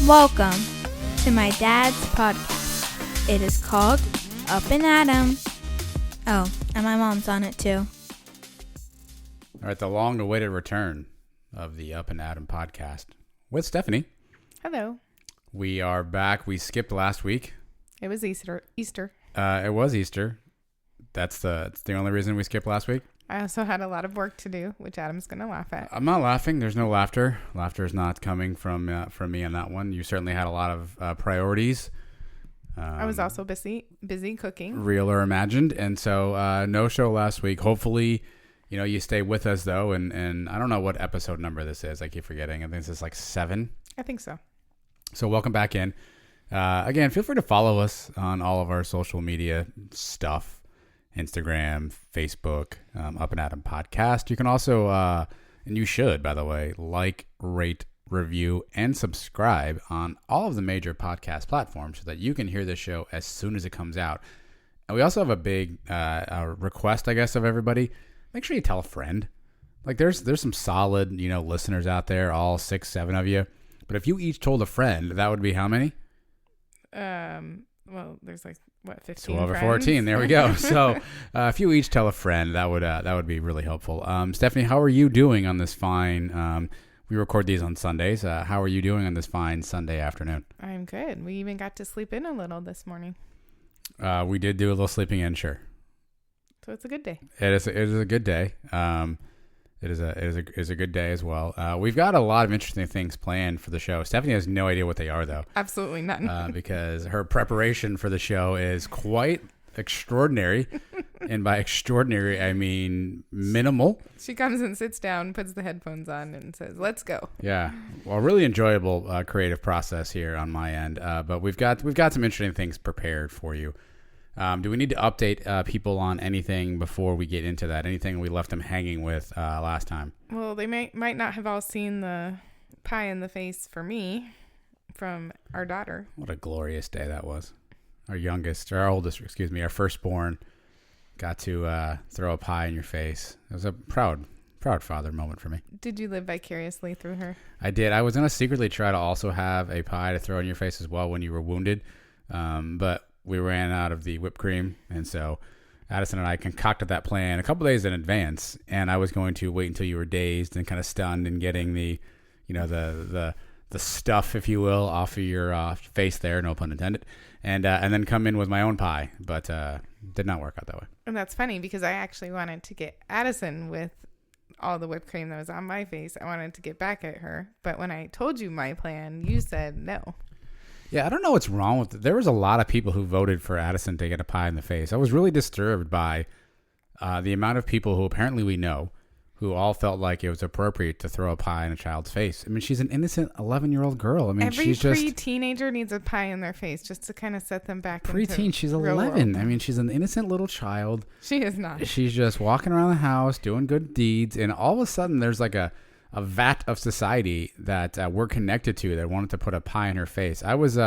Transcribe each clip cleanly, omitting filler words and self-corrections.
Welcome to my dad's podcast. It is called Up and Adam. Oh, and my mom's on it too. All right, the long-awaited return of the Up and Adam podcast with Stephanie. Hello. We are back. We skipped last week. It was Easter. It was Easter. That's the only reason we skipped last week. I also had a lot of work to do, which Adam's going to laugh at. I'm not laughing. There's no laughter. Laughter is not coming from me on that one. You certainly had a lot of priorities. I was also busy cooking. Real or imagined. And so no show last week. Hopefully, you stay with us, though. And I don't know what episode number this is. I keep forgetting. I think this is like 7. I think so. So welcome back in. Again, feel free to follow us on all of our social media stuff. Instagram, Facebook, Up and Adam Podcast. You can also, and you should, by the way, like, rate, review, and subscribe on all of the major podcast platforms so that you can hear this show as soon as it comes out. And we also have a big request, I guess, of everybody. Make sure you tell a friend. Like, there's some solid, listeners out there, all 6, 7 of you. But if you each told a friend, that would be how many? Well, there's 15 12 or friends? 14. There we go. So if you each tell a friend, that would be really helpful. Stephanie, how are you doing on this fine? We record these on Sundays. How are you doing on this fine Sunday afternoon? I'm good. We even got to sleep in a little this morning. We did do a little sleeping in, sure. So it's a good day. It is a good day. It is a good day as well. We've got a lot of interesting things planned for the show. Stephanie has no idea what they are, though. Absolutely none. Because her preparation for the show is quite extraordinary. And by extraordinary, I mean minimal. She comes and sits down, puts the headphones on, and says, "Let's go." Yeah. Well, really enjoyable creative process here on my end. But we've got some interesting things prepared for you. Do we need to update people on anything before we get into that? Anything we left them hanging with last time? Well, they might not have all seen the pie in the face for me from our daughter. What a glorious day that was. Our firstborn got to throw a pie in your face. It was a proud father moment for me. Did you live vicariously through her? I did. I was going to secretly try to also have a pie to throw in your face as well when you were wounded. But we ran out of the whipped cream, and so Addison and I concocted that plan a couple days in advance, and I was going to wait until you were dazed and kind of stunned and getting the stuff, if you will, off of your face there, no pun intended, and then come in with my own pie, but did not work out that way. And that's funny because I actually wanted to get Addison with all the whipped cream that was on my face. I wanted to get back at her, but when I told you my plan, you said no. Yeah, I don't know what's wrong with it. There was a lot of people who voted for Addison to get a pie in the face. I was really disturbed by the amount of people who apparently we know who all felt like it was appropriate to throw a pie in a child's face. I mean, she's an innocent 11-year-old girl. I mean, she's just... Every pre-teenager needs a pie in their face just to kind of set them back Pre-teen, she's 11. I mean, she's an innocent little child. She is not. She's just walking around the house doing good deeds, and all of a sudden there's like a vat of society that we're connected to that wanted to put a pie in her face. I was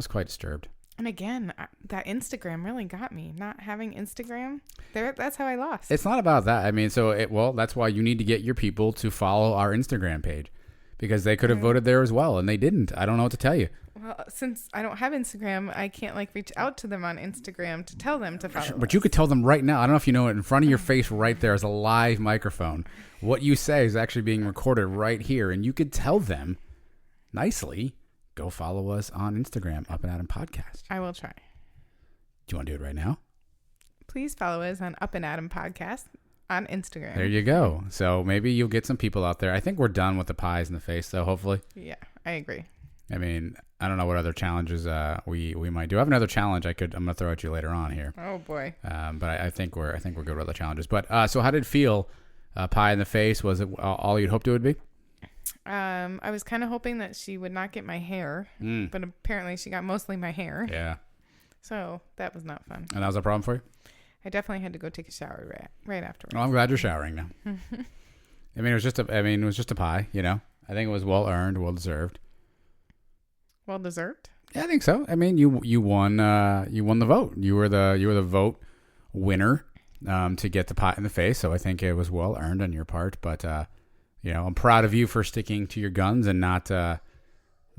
quite disturbed. And again, that Instagram really got me. Not having Instagram, that's how I lost. It's not about that. I mean, that's why you need to get your people to follow our Instagram page because they could have voted there as well, and they didn't. I don't know what to tell you. Well, since I don't have Instagram, I can't reach out to them on Instagram to tell them to follow. But you could tell them right now. I don't know if you know it. In front of your face right there is a live microphone. What you say is actually being recorded right here, and you could tell them nicely, go follow us on Instagram, Up and Adam Podcast. I will try. Do you want to do it right now? Please follow us on Up and Adam Podcast on Instagram. There you go. So maybe you'll get some people out there. I think we're done with the pies in the face, though, hopefully. Yeah, I agree. I mean, I don't know what other challenges we might do. I have another challenge I'm going to throw at you later on here. Oh, boy. But I think we're good with other challenges. But so how did it feel? Pie in the face, was it all you'd hoped it would be? I was kind of hoping that she would not get my hair, but apparently she got mostly my hair. Yeah. So that was not fun. And that was a problem for you? I definitely had to go take a shower right afterwards. Well, I'm glad you're showering now. I mean, it was just a pie, I think it was well earned, well deserved. Well deserved? Yeah, I think so. I mean, you won the vote. You were the vote winner to get the pie in the face. So I think it was well earned on your part. But I'm proud of you for sticking to your guns and not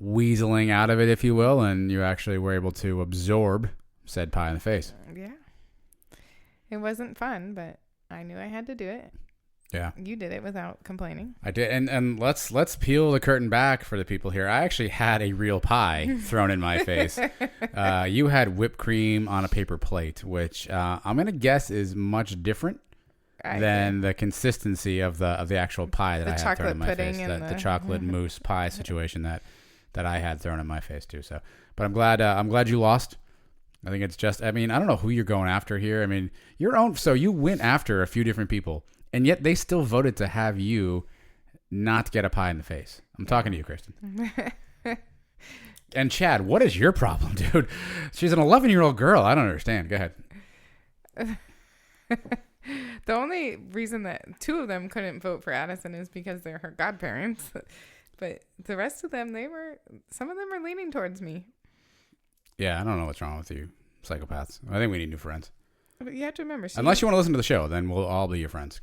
weaseling out of it, if you will, and you actually were able to absorb said pie in the face. Yeah. It wasn't fun, but I knew I had to do it. Yeah. You did it without complaining. I did, and let's peel the curtain back for the people here. I actually had a real pie thrown in my face. You had whipped cream on a paper plate, which I'm gonna guess is much different than the consistency of the actual pie that I had thrown in my face. The chocolate mousse pie situation that I had thrown in my face too. So, but I'm glad you lost. I think it's just, I mean, I don't know who you're going after here. I mean, so you went after a few different people, and yet they still voted to have you not get a pie in the face. I'm talking to you, Kristen. And Chad, what is your problem, dude? She's an 11-year-old girl. I don't understand. Go ahead. The only reason that 2 of them couldn't vote for Addison is because they're her godparents. But the rest of them, some of them are leaning towards me. Yeah, I don't know what's wrong with you psychopaths. I think we need new friends. But you have to remember. Unless you want to listen to the show, then we'll all be your friends.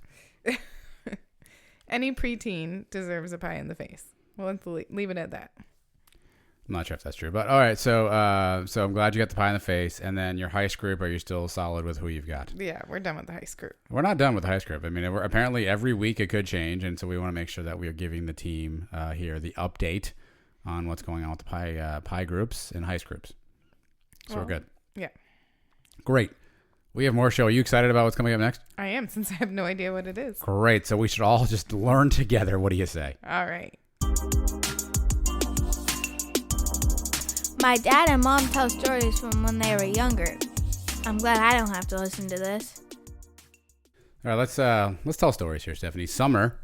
Any preteen deserves a pie in the face. Well, let's leave it at that. I'm not sure if that's true. But all right, so I'm glad you got the pie in the face. And then your heist group, are you still solid with who you've got? Yeah, we're done with the heist group. We're not done with the heist group. I mean, apparently every week it could change. And so we want to make sure that we are giving the team here the update on what's going on with the pie groups and heist groups. So we're good. Yeah. Great. We have more show. Are you excited about what's coming up next? I am, since I have no idea what it is. Great. So we should all just learn together. What do you say? All right. My dad and mom tell stories from when they were younger. I'm glad I don't have to listen to this. All right, let's tell stories here, Stephanie. Summer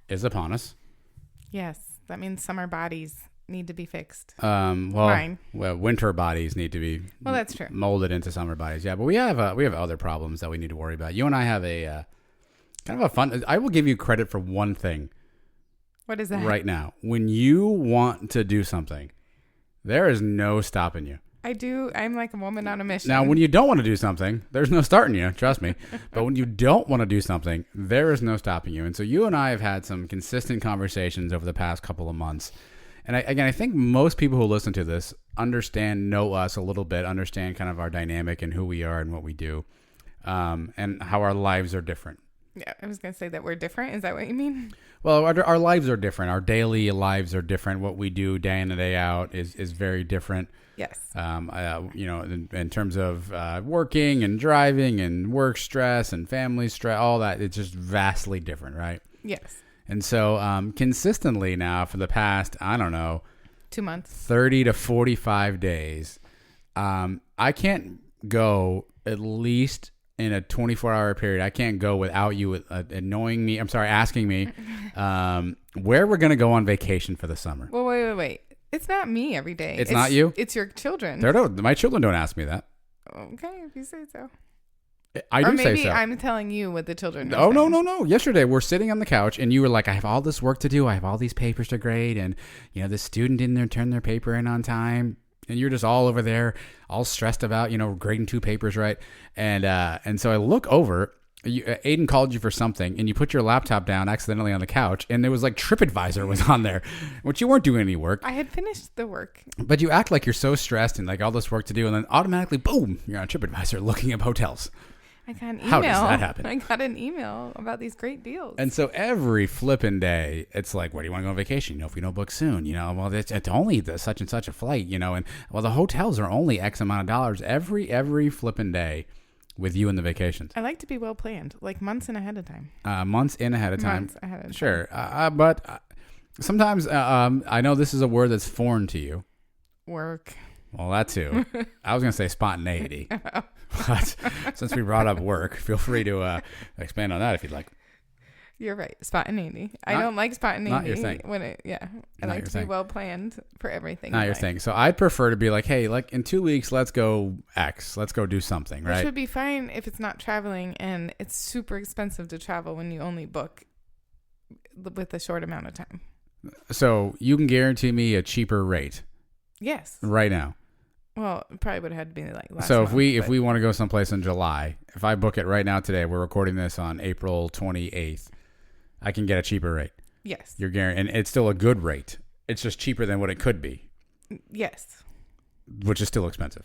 is upon us. Yes, that means summer bodies need to be fixed. Well, winter bodies need to be that's true. Molded into summer bodies. Yeah, but we have other problems that we need to worry about. You and I have a kind of a fun. I will give you credit for one thing. What is that? Right now, when you want to do something, there is no stopping you. I do. I'm like a woman on a mission. Now, when you don't want to do something, there's no starting you. Trust me. But when you don't want to do something, there is no stopping you. And so you and I have had some consistent conversations over the past couple of months. And I think most people who listen to this know us a little bit, understand kind of our dynamic and who we are and what we do, and how our lives are different. Yeah, I was going to say that we're different. Is that what you mean? Well, our lives are different. Our daily lives are different. What we do day in and day out is very different. Yes. In terms of working and driving and work stress and family stress, all that, it's just vastly different, right? Yes. And so consistently now for the past, 2 months, 30 to 45 days, I can't go at least in a 24-hour period. I can't go without you asking me where we're going to go on vacation for the summer. Well, wait. It's not me every day. It's not you? It's your children. My children don't ask me that. Okay, if you say so. I do say so. Or maybe I'm telling you what the children are saying. No. Yesterday, we're sitting on the couch, and you were like, I have all this work to do. I have all these papers to grade, and, the student didn't turn their paper in on time. And you're just all over there, all stressed about, grading 2 papers, right? And so I look over. Aiden called you for something, and you put your laptop down accidentally on the couch, and there was like TripAdvisor was on there, which you weren't doing any work. I had finished the work. But you act like you're so stressed and like all this work to do, and then automatically, boom, you're on TripAdvisor looking up hotels. I got an email. How does that happen? I got an email about these great deals. And so every flipping day, it's like, where do you want to go on vacation? If we don't book soon, well, it's only the such and such a flight, and well, the hotels are only X amount of dollars every flipping day with you and the vacations. I like to be well planned, like months in ahead of time. Months ahead of time. Sure. But sometimes I know this is a word that's foreign to you. Work. Well, that too. I was going to say spontaneity. But since we brought up work, feel free to expand on that if you'd like. You're right. Spontaneity. I don't like spontaneity. Not your thing. I like to be well planned for everything. Not your thing. So I'd prefer to be like, hey, like in 2 weeks, let's go X. Let's go do something, right? Which would be fine if it's not traveling, and it's super expensive to travel when you only book with a short amount of time. So you can guarantee me a cheaper rate. Yes. Right now. Well, it probably would have had to be like last So month, if we want to go someplace in July, if I book it right now today, we're recording this on April 28th, I can get a cheaper rate. Yes. You're guaranteed, and it's still a good rate. It's just cheaper than what it could be, Yes. which is still expensive.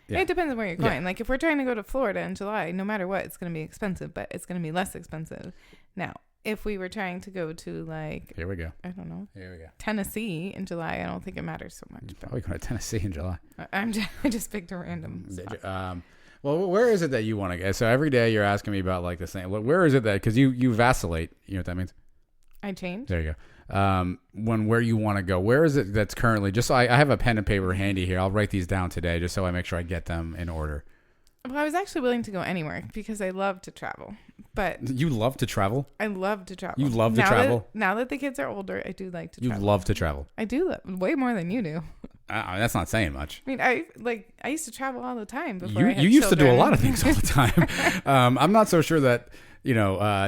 Yeah. It depends on where you're going. Yeah. Like if we're trying to go to Florida in July, no matter what, it's going to be expensive, but it's going to be less expensive. Now, if we were trying to go to like, Here we go. I don't know, Here we go. Tennessee in July, I don't think it matters so much. But Probably going to Tennessee in July. I just picked a random spot. Well, where is it that you want to go? So every day you're asking me about like the same. Where is it that, because you vacillate. You know what that means? I changed. There you go. Where you want to go, where is it that's currently, just so I have a pen and paper handy here. I'll write these down today just so I make sure I get them in order. Well, I was actually willing to go anywhere because I love to travel. But You love to travel? I love to travel. You love to Now travel? now that the kids are older, I do like to You travel. love to travel. I do way more than you do. That's not saying much. I mean, I used to travel all the time before I had You used to do a children. lot of things all the time. I'm not so sure that,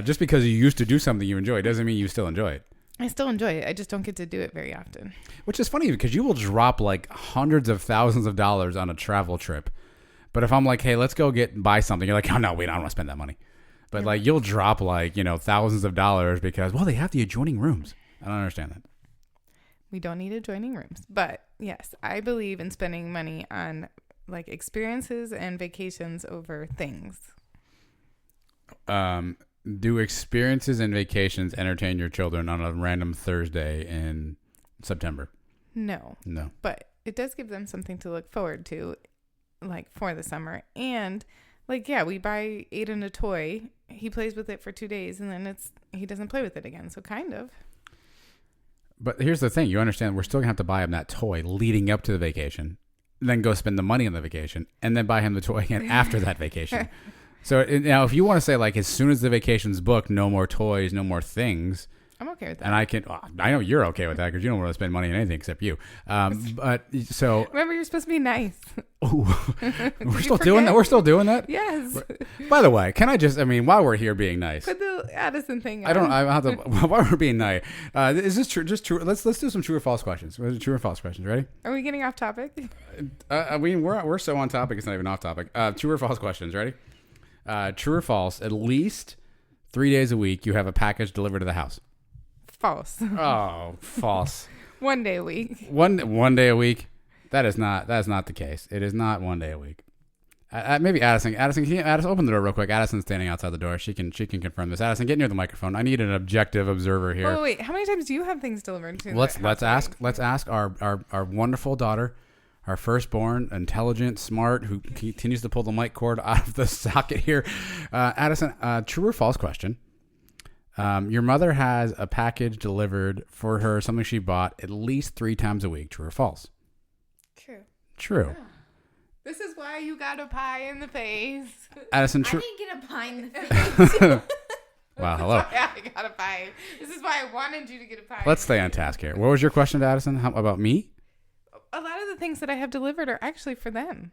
just because you used to do something you enjoy doesn't mean you still enjoy it. I still enjoy it. I just don't get to do it very often. Which is funny because you will drop like hundreds of thousands of dollars on a travel trip. But if I'm like, hey, let's go buy something, you're like, oh no, wait, I don't want to spend that money. But like you'll drop like, thousands of dollars because, well, they have the adjoining rooms. I don't understand that. We don't need adjoining rooms. But yes, I believe in spending money on like experiences and vacations over things. Do experiences and vacations entertain your children on a random Thursday in September? No. No. But it does give them something to look forward to, like for the summer. And like, yeah, we buy Aiden a toy. He plays with it for 2 days and then he doesn't play with it again. So kind of. But here's the thing. You understand we're still going to have to buy him that toy leading up to the vacation, then go spend the money on the vacation, and then buy him the toy again after that vacation. So now if you want to say like as soon as the vacation's booked, no more toys, no more things. I'm okay with that. And I know you're okay with that because you don't want to spend money on anything except you. But so Remember, you're supposed to be nice. we're still doing that. We're still doing that. Yes. By the way, can I just? I mean, while we're here being nice, Put the Addison thing on. I have to. While we're being nice, is this true? Just true. Let's do some true or false questions. True or false questions. Ready? Are we getting off topic? I mean, we're so on topic. It's not even off topic. True or false questions. Ready? True or false? At least 3 days a week, you have a package delivered to the house. False. Oh, false. 1 day a week. One day a week. That is not the case. It is not 1 day a week. Maybe Addison. Addison, can you open the door real quick? Addison's standing outside the door. She can confirm this. Addison, get near the microphone. I need an objective observer here. Oh wait, how many times do you have things delivered to? Let's the house? ask our wonderful daughter, our firstborn, intelligent, smart, who continues to pull the mic cord out of the socket here. Addison, true or false question? Your mother has a package delivered for her, something she bought at least 3 times a week. True or false? True. True. This is why you got a pie in the face. Addison, I true. didn't get a pie in the face. Wow, hello. Yeah, I got a pie. This is why I wanted you to get a pie. Let's stay on task here. What was your question to Addison? How about me? A lot of the things that I have delivered are actually for them.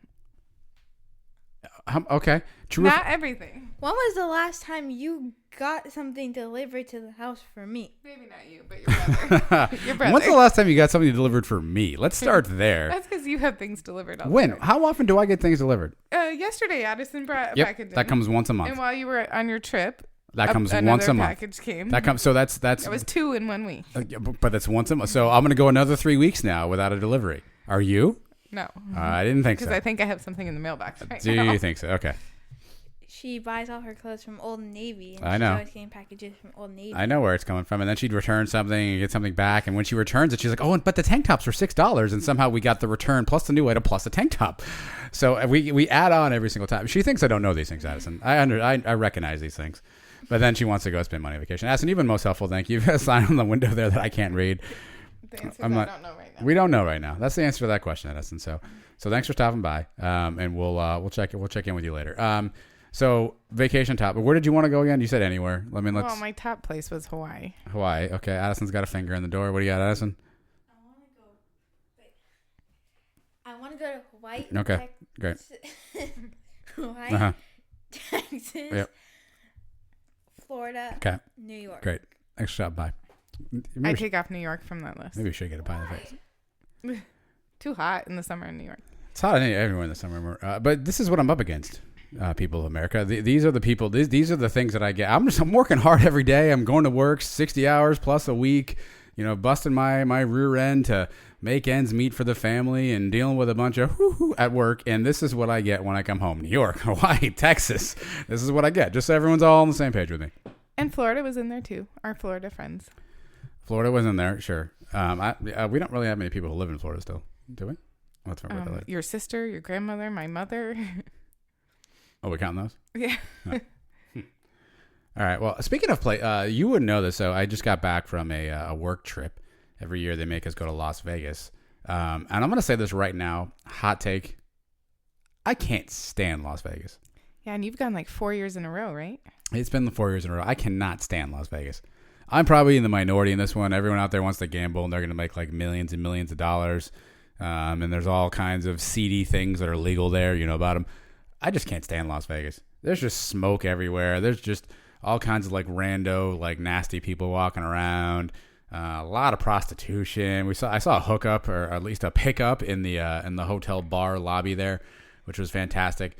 Okay. True. Not everything. When was the last time you got something delivered to the house for me? Maybe not you, but your brother. Your brother. When's the last time you got something delivered for me? Let's start there. That's because you have things delivered all the When? time. How often do I get things delivered? Yesterday, Addison brought a package in. That comes once a month. And while you were on your trip, That comes another once a month. package came. That comes. So that's. It was 2 in 1 week. But that's once a month. So I'm gonna go another 3 weeks now without a delivery. Are you? No. I didn't think so. Because I think I have something in the mailbox right Do now. you think so? Okay. She buys all her clothes from Old Navy. And I know. She's always getting packages from Old Navy. I know where it's coming from, and then she'd return something and get something back, and when she returns it, she's like, "Oh, but the tank tops were $6," and somehow we got the return plus the new item plus the tank top. So we add on every single time. She thinks I don't know these things, Addison. I recognize these things, but then she wants to go spend money on vacation. Addison, you've been most helpful. Thank you. You've got a sign on the window there that I can't read. The answer is I'm not- I don't know right now. We don't know right now. That's the answer to that question, Addison. So thanks for stopping by, and we'll check in with you later. So vacation top. Where did you want to go again? You said anywhere. Let's Well, my top place was Hawaii. Hawaii. Okay, Addison's got a finger in the door. What do you got, Addison? I want to go to Hawaii. Okay, great. Hawaii, Uh-huh. Texas, Yep. Florida, Okay, New York. great. Thanks for stopping by. I Maybe, take off New York from that list. maybe we should get a pie in the face. Too hot in the summer in New York. It's hot everywhere in the summer. But this is what I'm up against, people of America. These are the people. These are the things that I get. I'm working hard every day. I'm going to work 60 hours plus a week. busting my rear end to make ends meet for the family and dealing with a bunch of whoo-hoo at work. And this is what I get when I come home. New York, Hawaii, Texas. This is what I get. Just so everyone's all on the same page with me. And Florida was in there too. Our Florida friends. Florida was in there, sure. We don't really have many people who live in Florida still, do we? Let's talk about that. Your sister, your grandmother, my mother. Oh, we're counting those? Yeah. No. All right. Well, speaking of you wouldn't know this. So I just got back from a work trip. Every year they make us go to Las Vegas. And I'm going to say this right now. Hot take. I can't stand Las Vegas. Yeah, and you've gone like 4 years in a row, right? It's been the 4 years in a row. I cannot stand Las Vegas. I'm probably in the minority in this one. Everyone out there wants to gamble, and they're going to make like millions and millions of dollars. And there's all kinds of seedy things that are legal there. You know about them. I just can't stand Las Vegas. There's just smoke everywhere. There's just all kinds of like rando, like nasty people walking around. A lot of prostitution. I saw a hookup, or at least a pickup in the hotel bar lobby there, which was fantastic.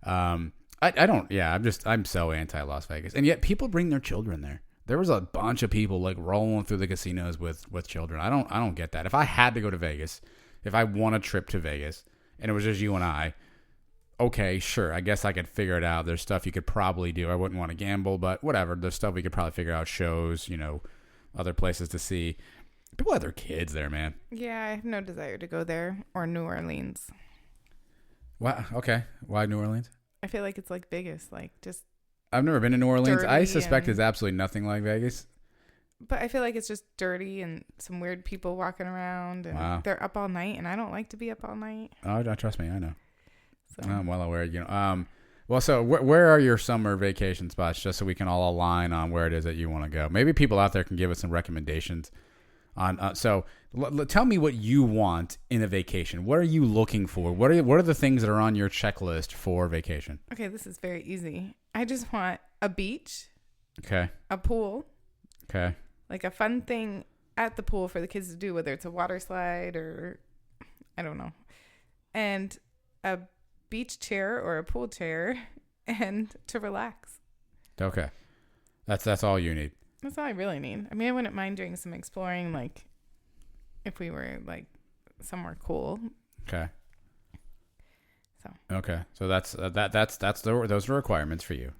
I'm so anti Las Vegas, and yet people bring their children there. There was a bunch of people like rolling through the casinos with children. I don't get that. If I had to go to Vegas, if I won a trip to Vegas, and it was just you and I, okay, sure, I guess I could figure it out. There's stuff you could probably do. I wouldn't want to gamble, but whatever. There's stuff we could probably figure out. Shows, other places to see. People have their kids there, man. Yeah, I have no desire to go there or New Orleans. Wow. Okay. Why New Orleans? I feel like it's like Vegas, like just. I've never been to New Orleans. I dirty suspect and- it's absolutely nothing like Vegas. But I feel like it's just dirty and some weird people walking around, and Wow. they're up all night, and I don't like to be up all night. Oh, trust me, I know. So I'm well aware. Well, so where are your summer vacation spots, just so we can all align on where it is that you want to go? Maybe people out there can give us some recommendations on. So tell me what you want in a vacation. What are you looking for? What are the things that are on your checklist for vacation? okay, this is very easy. I just want a beach, Okay. a pool, Okay. like a fun thing at the pool for the kids to do, whether it's a water slide or I don't know, and a beach chair or a pool chair, and to relax. Okay. That's all you need. That's all I really need. I mean, I wouldn't mind doing some exploring, like if we were like somewhere cool. Okay. So. Okay. So those are requirements for you.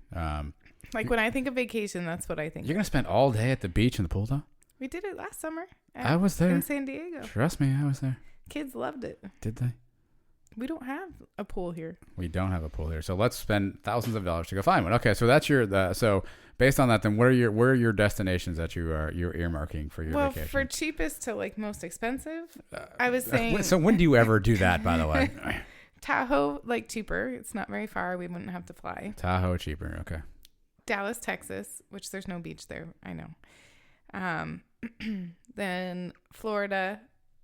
Like when I think of vacation, that's what I think. You're gonna spend all day at the beach and the pool, though? We did it last summer. I was there in San Diego. Trust me, I was there. Kids loved it. Did they? We don't have a pool here. We don't have a pool here, so let's spend thousands of dollars to go find one. Okay, so that's so based on that, then where are your destinations that you're earmarking for your vacation? For cheapest to like most expensive, I was saying. So when do you ever do that? By the way, Tahoe, like cheaper. It's not very far. We wouldn't have to fly. Tahoe cheaper. Okay. Dallas, Texas, which there's no beach there. I know. Then Florida,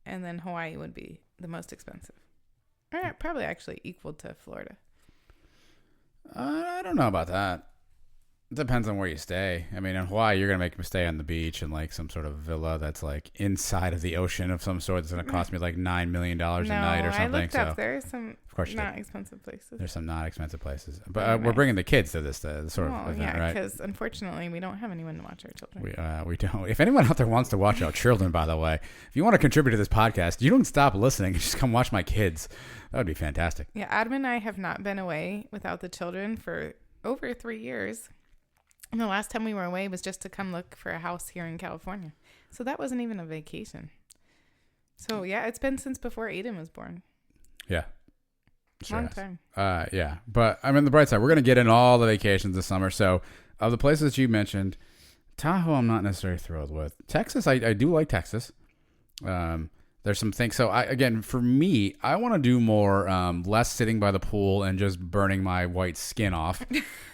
and then Hawaii would be the most expensive. Probably actually equal to Florida. I don't know about that. It depends on where you stay. I mean, in Hawaii, you're going to make me stay on the beach in like some sort of villa that's like inside of the ocean of some sort that's going to cost me like $9 million a night or something. I looked up. There's some of course not expensive places. There's some not expensive places. But Very we're nice. bringing the kids to this sort of event, right? because unfortunately we don't have anyone to watch our children. We don't. If anyone out there wants to watch our children, by the way, if you want to contribute to this podcast, you don't stop listening. Just come watch my kids. That would be fantastic. Yeah, Adam and I have not been away without the children for over 3 years. And the last time we were away was just to come look for a house here in California. So that wasn't even a vacation. So yeah, it's been since before Aiden was born. Yeah. Long time. Yeah. But I'm in the bright side. We're going to get in all the vacations this summer. So of the places you mentioned, Tahoe, I'm not necessarily thrilled with. Texas, I do like Texas. There's some things. So for me, I want to do more, less sitting by the pool and just burning my white skin off.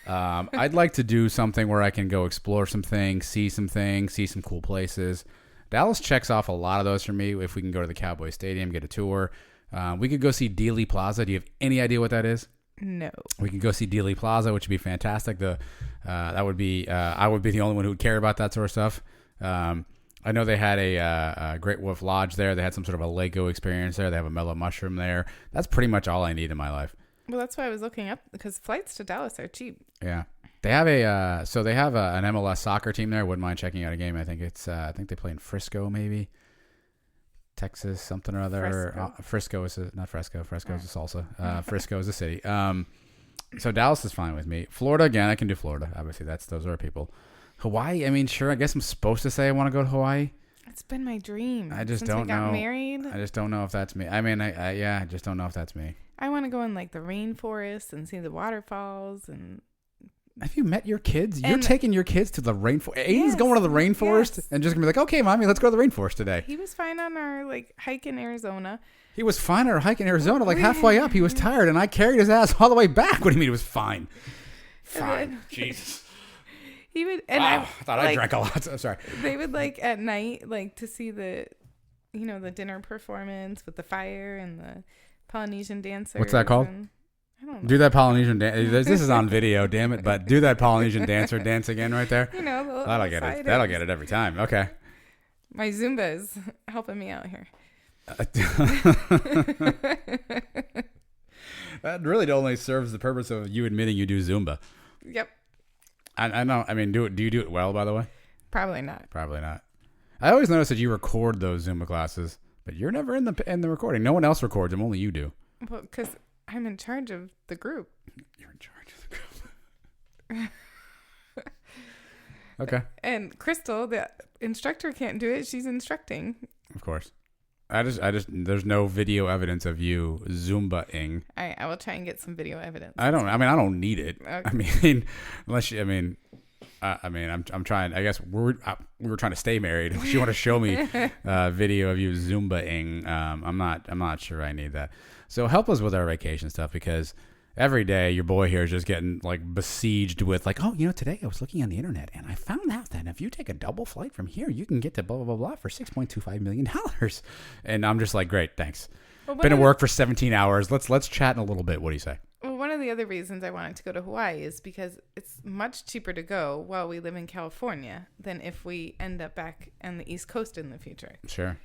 I'd like to do something where I can go explore some things, see some cool places. Dallas checks off a lot of those for me. If we can go to the Cowboy Stadium, get a tour. We could go see Dealey Plaza. Do you have any idea what that is? No. We could go see Dealey Plaza, which would be fantastic. I would be the only one who would care about that sort of stuff. I know they had a Great Wolf Lodge there. They had some sort of a Lego experience there. They have a Mellow Mushroom there. That's pretty much all I need in my life. Well, that's why I was looking up, because flights to Dallas are cheap. Yeah. They have an MLS soccer team there. Wouldn't mind checking out a game. I think they play in Frisco, maybe Texas, something or other. Frisco is not Fresco. Fresco is a salsa. Frisco is a city. So Dallas is fine with me. Florida again. I can do Florida. Obviously, those are our people. Hawaii. I mean, sure. I guess I'm supposed to say I want to go to Hawaii. It's been my dream. I just since don't we got know. Married. I just don't know if that's me. I mean, I just don't know if that's me. I want to go in like the rainforest and see the waterfalls and. Have you met your kids? You're taking your kids to the rainforest. Aiden's going to the rainforest and just gonna be like, okay, mommy, let's go to the rainforest today. He was fine on our hike in Arizona. He was fine on our hike in Arizona. Like halfway up, he was tired, and I carried his ass all the way back. What do you mean he was fine? Fine. Jesus. He would. And I thought I drank a lot. I'm sorry. They would at night to see the dinner performance with the fire and the Polynesian dancers. What's that called? I don't know. Do that Polynesian dance. This is on video, damn it! But do that Polynesian dancer dance again right there. That'll get it. That'll get it every time. Okay. My Zumba is helping me out here. That really only serves the purpose of you admitting you do Zumba. Yep. I know. I mean, do you do it well? By the way. Probably not. Probably not. I always notice that you record those Zumba classes, but you're never in the recording. No one else records them. Only you do. Well, because I'm in charge of the group. You're in charge of the group. Okay. And Crystal, the instructor, can't do it. She's instructing. Of course. I just there's no video evidence of you Zumba-ing. I will try and get some video evidence. I don't need it. Okay. I mean, unless you, I'm trying. I guess we were trying to stay married. Unless you want to show me video of you Zumba-ing, I'm not sure I need that. So help us with our vacation stuff, because every day your boy here is just getting besieged with today I was looking on the internet and I found out that if you take a double flight from here, you can get to blah blah blah blah for $6.25 million. And I'm just like, great, thanks. Well, been at work for 17 hours. Let's chat in a little bit. What do you say? Well, one of the other reasons I wanted to go to Hawaii is because it's much cheaper to go while we live in California than if we end up back on the East Coast in the future. Sure.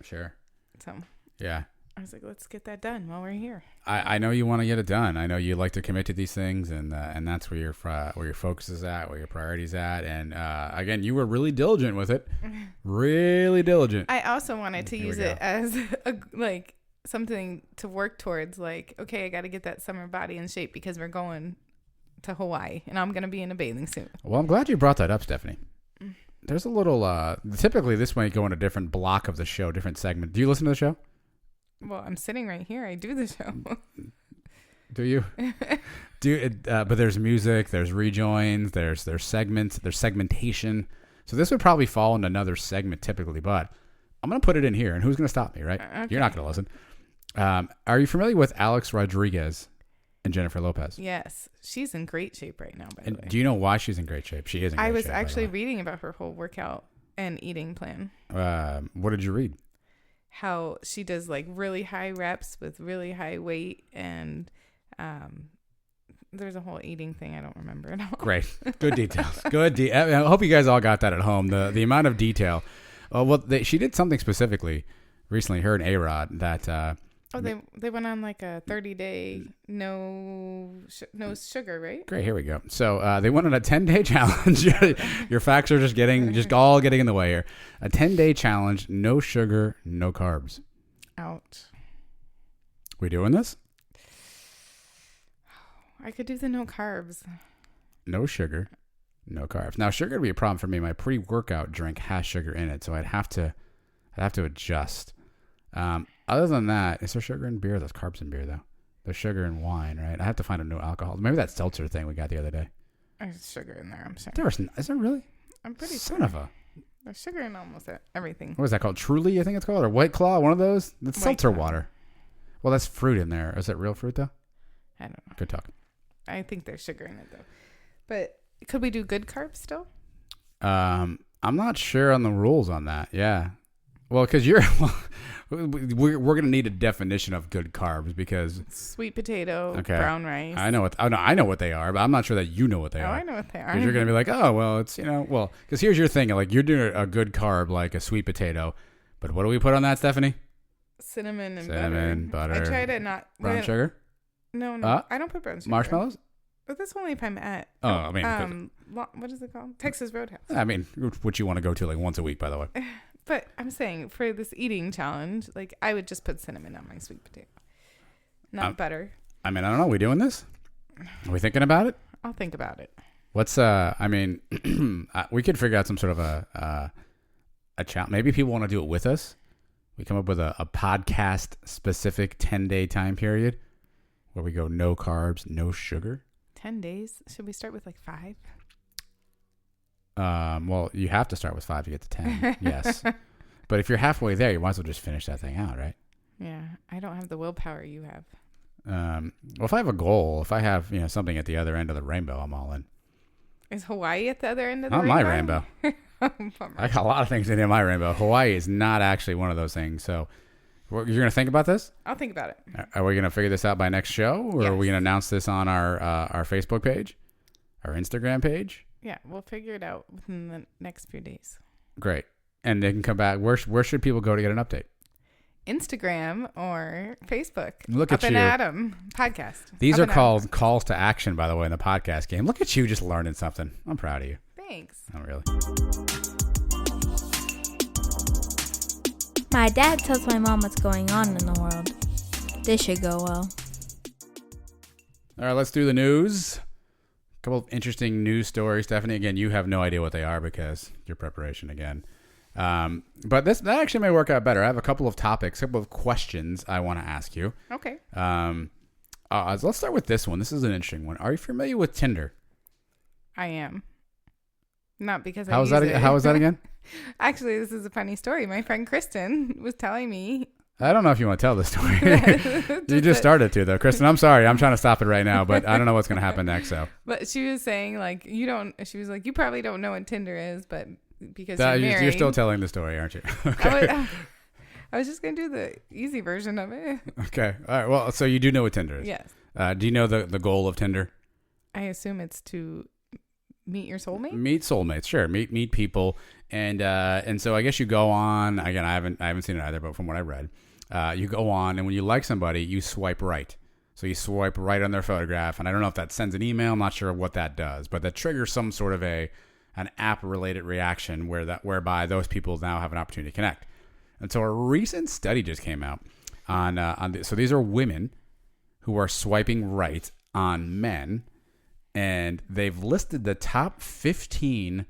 So yeah. I was like, let's get that done while we're here. I know you want to get it done. I know you like to commit to these things, and that's where your focus is at, where your priorities at. And again, you were really diligent with it, really diligent. I also wanted to use it as something to work towards. Okay, I got to get that summer body in shape because we're going to Hawaii, and I'm going to be in a bathing suit. Well, I'm glad you brought that up, Stephanie. There's a little. Typically, this might go in a different block of the show, different segment. Do you listen to the show? Well, I'm sitting right here. I do the show. Do you? But there's music, there's rejoins, there's segments, there's segmentation. So this would probably fall in another segment typically, but I'm going to put it in here. And who's going to stop me, right? Okay. You're not going to listen. Are you familiar with Alex Rodriguez and Jennifer Lopez? Yes. She's in great shape right now, by the way. Do you know why she's in great shape? She is in great shape. I was actually reading about her whole workout and eating plan. What did you read? How she does really high reps with really high weight, and there's a whole eating thing I don't remember at all. Great, good details. I hope you guys all got that at home. The amount of detail. She did something specifically recently. Her and A-Rod that. They went on a 30-day no sugar, right? Great, here we go. So they went on a 10-day challenge. Your facts are just all getting in the way here. A 10-day challenge, no sugar, no carbs. Ouch. We doing this? I could do the no carbs. No sugar, no carbs. Now sugar would be a problem for me. My pre-workout drink has sugar in it, so I'd have to adjust. Other than that, is there sugar in beer? There's carbs in beer, though. There's sugar in wine, right? I have to find a new alcohol. Maybe that seltzer thing we got the other day. There's sugar in there, I'm sorry. Is there really? I'm pretty sure. Son of a... There's sugar in almost everything. What is that called? Truly, I think it's called? Or White Claw? One of those? That's seltzer water. Well, that's fruit in there. Is it real fruit, though? I don't know. Good talk. I think there's sugar in it, though. But could we do good carbs still? I'm not sure on the rules on that. Yeah. Well, because we're going to need a definition of good carbs, because sweet potato, brown rice. I know what they are, but I'm not sure that you know what they are. I know what they are. Because you're going to be like, oh, well, it's because here's your thing, you're doing a good carb like a sweet potato, but what do we put on that, Stephanie? Cinnamon, butter. I try to not brown sugar. No, I don't put brown sugar. Marshmallows. But that's only if I'm at. Oh, I mean, what is it called? Texas Roadhouse. I mean, which you want to go to like once a week, by the way. But I'm saying for this eating challenge, like I would just put cinnamon on my sweet potato, not butter. I mean, I don't know. Are we doing this? Are we thinking about it? I'll think about it. What's I mean, we could figure out some sort of a challenge. Maybe people want to do it with us. We come up with a podcast specific 10-day time period where we go no carbs, no sugar. 10 days? Should we start with like 5? Well, you have to start with 5 to get to 10. Yes. But if you're halfway there, you might as well just finish that thing out, right? Yeah. I don't have the willpower you have. Well, if I have a goal, if I have, something at the other end of the rainbow, I'm all in. Is Hawaii at the other end of the Not rainbow? my rainbow. I got a lot of things in my rainbow. Hawaii is not actually one of those things. So you're going to think about this? I'll think about it. Are we going to figure this out by next show? Or are we going to announce this on our Facebook page? Our Instagram page? Yeah, we'll figure it out within the next few days. Great. And they can come back. Where should people go to get an update? Instagram or Facebook. Look at Up and you. Adam podcast. These Up are and called Adam. calls to action, by the way, in the podcast game. Look at you just learning something. I'm proud of you. Thanks. Not really. My dad tells my mom what's going on in the world. This should go well. All right, let's do the news. A couple of interesting news stories. Stephanie, again, you have no idea what they are because your preparation again. But that actually may work out better. I have a couple of topics, a couple of questions I want to ask you. Okay. Let's start with this one. This is an interesting one. Are you familiar with Tinder? I am. Not because How I was use that? it. How was that again? Actually, this is a funny story. My friend Kristen was telling me. I don't know if you want to tell the story. You just started to, though. Kristen, I'm sorry. I'm trying to stop it right now, but I don't know what's going to happen next. So, But she was saying, like, she was like, you probably don't know what Tinder is, but because you're married. You're still telling the story, aren't you? Okay. I was just going to do the easy version of it. Okay. All right. Well, so you do know what Tinder is. Yes. Do you know the goal of Tinder? I assume it's to meet your soulmate? Meet soulmates, sure. Meet people, and so I guess you go on. Again, I haven't seen it either, but from what I read, you go on, and when you like somebody, you swipe right. So you swipe right on their photograph, and I don't know if that sends an email. I'm not sure what that does, but that triggers some sort of an app related reaction whereby those people now have an opportunity to connect. And so a recent study just came out so these are women who are swiping right on men. And they've listed the top 15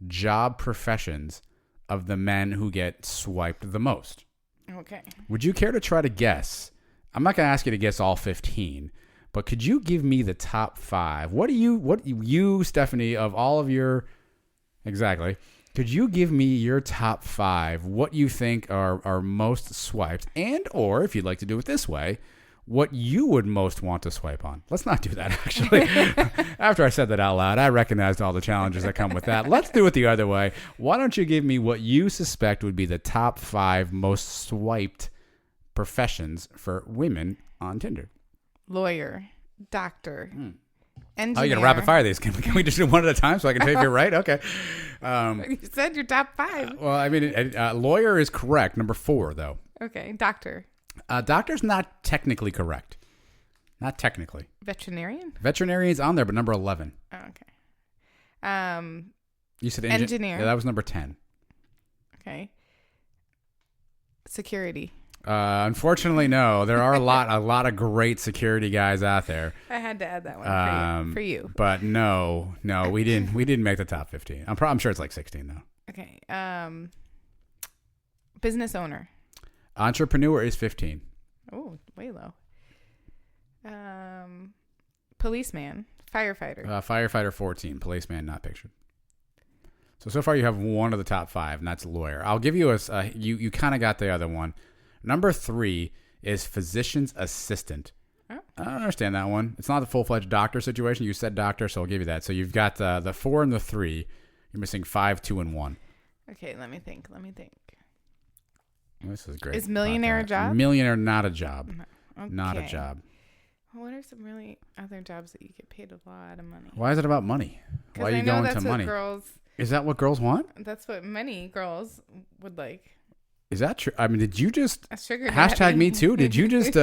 job professions of the men who get swiped the most. Okay. Would you care to try to guess? I'm not going to ask you to guess all 15, but could you give me the top 5? What you, Stephanie, of all of your... Exactly. Could you give me your top 5, what you think are most swiped, and or, if you'd like to do it this way, what you would most want to swipe on? Let's not do that, actually. After I said that out loud, I recognized all the challenges that come with that. Let's do it the other way. Why don't you give me what you suspect would be the top 5 most swiped professions for women on Tinder? Lawyer, doctor, How engineer. are you going to rapid fire these? Can we just do one at a time so I can tell if you're right? Okay. You said your top 5. Well, I mean, lawyer is correct. Number 4, though. Okay. Doctor. Doctor's not technically correct. Not technically. Veterinarian? Veterinarian's on there, but number 11. Oh, okay. You said engineer. Yeah, that was number 10. Okay. Security. Unfortunately, no. There are a lot of great security guys out there. I had to add that one for you. But no, we didn't make the top 15. I'm sure it's like 16 though. Okay. Business owner. Entrepreneur is 15. Oh, way low. Policeman. Firefighter. Firefighter 14. Policeman not pictured. So far you have one of the top 5, and that's lawyer. I'll give you you kind of got the other one. Number 3 is physician's assistant. Oh. I don't understand that one. It's not the full-fledged doctor situation. You said doctor, so I'll give you that. So you've got the 4 and the 3. You're missing 5, 2, and 1. Okay, let me think. This is great. Is millionaire a job? Millionaire, not a job. Okay. Not a job. What are some really other jobs that you get paid a lot of money? Why is it about money? Why are you going to money? Is that what girls want? That's what many girls would like. Is that true? I mean, did you just A sugar hashtag daddy. me too? Did you just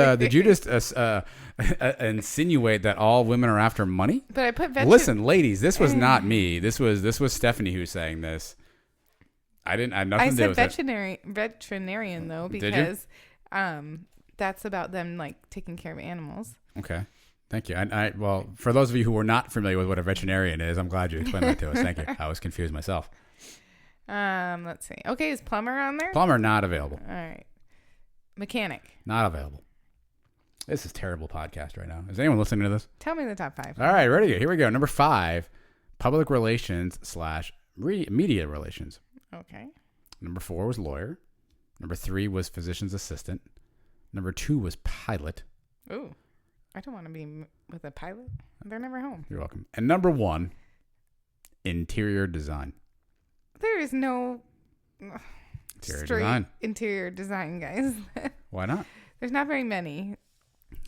insinuate that all women are after money? But I put Listen, ladies, this was not me. This was Stephanie who's saying this. I didn't. I had nothing I to do said with veterinarian though, Did you? because that's about them like taking care of animals. it. Okay. Thank you. Well, for those of you who are not familiar with what a veterinarian is, I'm glad you explained that to us. Thank you. I was confused myself. Let's see. Okay, is plumber on there? Plumber not available. All right. Mechanic. Not available. This is terrible podcast right now. Is anyone listening to this? Tell me the top 5. All right, ready? Here we go. Number 5, public relations / media relations. Okay. Number 4 was lawyer. Number 3 was physician's assistant. Number 2 was pilot. Ooh, I don't want to be with a pilot. They're never home. You're welcome. And number 1, interior design. There is no Interior straight design. interior design, guys. Why not? There's not very many.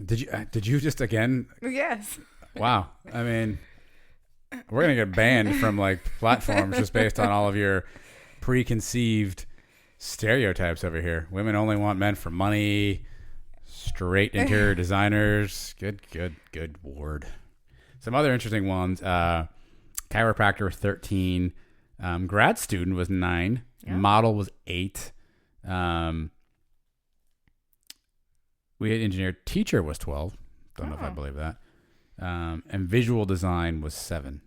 Did you just again? Yes. Wow. I mean, we're gonna get banned from like platforms just based on all of your preconceived stereotypes over here. Women only want men for money. Straight interior designers. Good word. Some other interesting ones. Chiropractor 13. Grad student was 9. Yeah. Model was 8. We had engineer teacher was 12. Don't know if I believe that. And visual design was 7.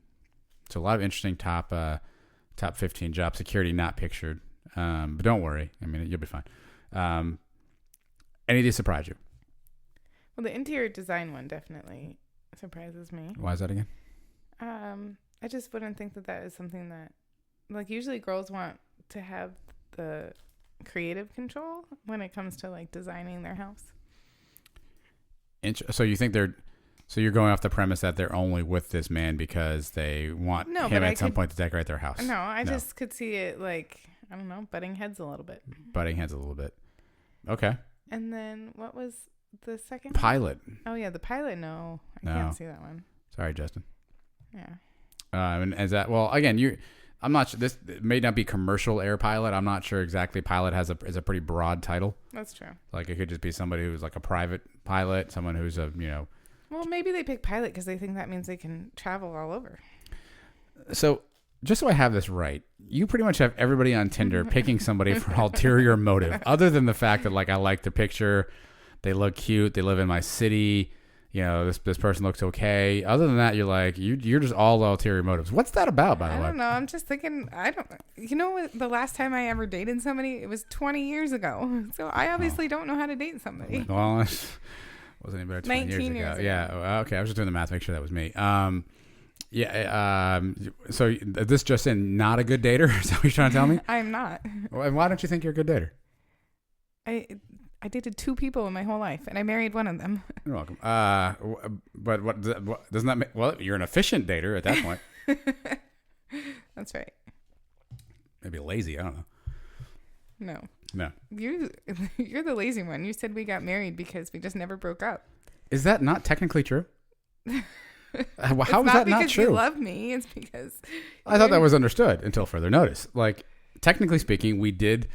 So a lot of interesting top 15 job security not pictured. But don't worry. I mean, you'll be fine. Any of these surprise you? Well, the interior design one definitely surprises me. Why is that again? I just wouldn't think that is something that, like, usually girls want to have the creative control when it comes to like designing their house. So you think so you're going off the premise that they're only with this man because they want him at some point to decorate their house. No, I just could see it like, I don't know, butting heads a little bit. Butting heads a little bit. Okay. And then what was the second Pilot. one? Oh yeah, the pilot. No, I No. can't see that one. Sorry, Justin. Yeah. And as that, well, again, I'm not sure. This may not be commercial air pilot. I'm not sure exactly. Pilot is a pretty broad title. That's true. Like it could just be somebody who's like a private pilot, someone who's Well, maybe they pick pilot because they think that means they can travel all over. So just so I have this right, you pretty much have everybody on Tinder picking somebody for an ulterior motive, other than the fact that like I like the picture, they look cute, they live in my city. This person looks okay. Other than that, you're like, you're just all ulterior motives. What's that about, by the way? I don't know. I'm just thinking, the last time I ever dated somebody, it was 20 years ago. So I obviously don't know how to date somebody. Well, wasn't any better 20 19 years ago. Yeah. Okay. I was just doing the math. Make sure that was me. So this just in, not a good dater? Is that what you're trying to tell me? I'm not. Well, why don't you think you're a good dater? I dated 2 people in my whole life, and I married one of them. You're welcome. But what doesn't that make? Well, you're an efficient dater at that point. That's right. Maybe lazy. I don't know. No. You're the lazy one. You said we got married because we just never broke up. Is that not technically true? How is that not It's not because true? you love me. It's because I thought that was understood until further notice. Like, technically speaking, we did